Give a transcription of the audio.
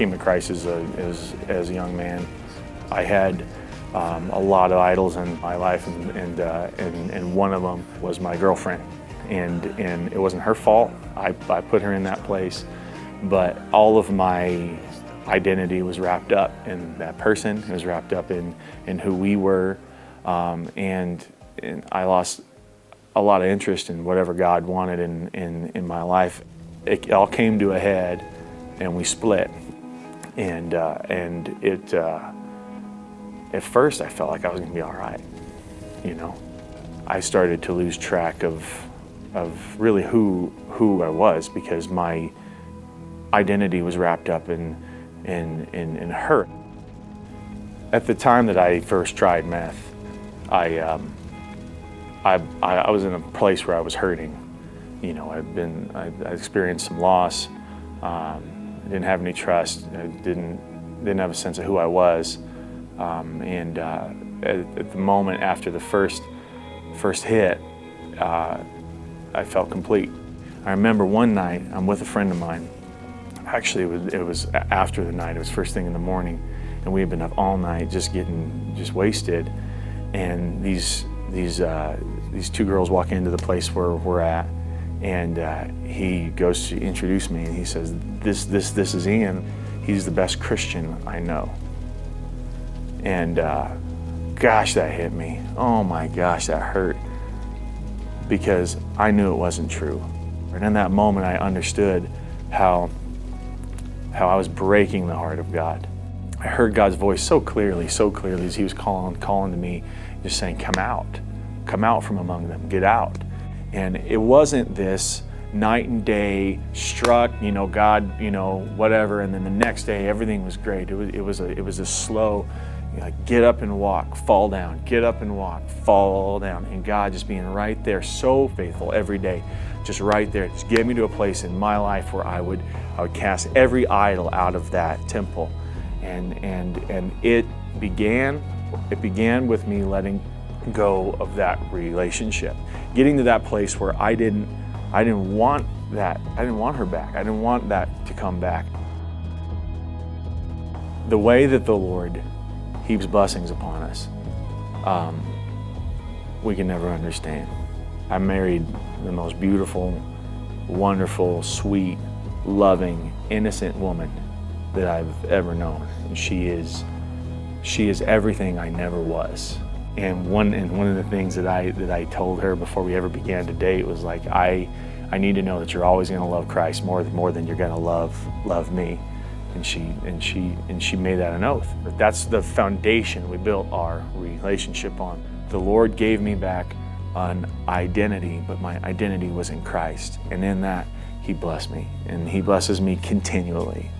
came to Christ as a young man. I had a lot of idols in my life, and one of them was my girlfriend. And it wasn't her fault. I put her in that place, but all of my identity was wrapped up in that person. It was wrapped up in who we were, and I lost a lot of interest in whatever God wanted in my life. It all came to a head, and we split. And it at first I felt like I was going to be all right, you know. I started to lose track of really who I was, because my identity was wrapped up in her. At the time that I first tried meth, I was in a place where I was hurting. You know, I experienced some loss. I didn't have any trust. I didn't have a sense of who I was. At the moment after the first hit, I felt complete. I remember one night, I'm with a friend of mine. Actually, it was after the night. It was first thing in the morning, and we had been up all night just wasted. And these two girls walk into the place where we're at, and he goes to introduce me, and he says, "This is Ian. He's the best Christian I know." And gosh, that hit me. Oh my gosh, that hurt, because I knew it wasn't true. And in that moment, I understood how I was breaking the heart of God. I heard God's voice so clearly as he was calling to me, just saying, come out from among them, get out. And it wasn't this night and day struck, you know, God, you know, whatever, and then the next day everything was great. It was a slow, you know, like, get up and walk, fall down, get up and walk, fall down, and God just being right there, so faithful every day, just right there, just get me to a place in my life where I would cast every idol out of that temple, and it began with me letting go of that relationship, getting to that place where I didn't want that. I didn't want her back. I didn't want that to come back. The way that the Lord heaps blessings upon us, we can never understand. I married the most beautiful, wonderful, sweet, loving, innocent woman that I've ever known. And she is everything I never was. And one of the things that I told her before we ever began to date was like, I need to know that you're always going to love Christ more than you're going to love me. And she made that an oath. But that's the foundation we built our relationship on. The Lord gave me back an identity, but my identity was in Christ. And in that, he blessed me, and he blesses me continually.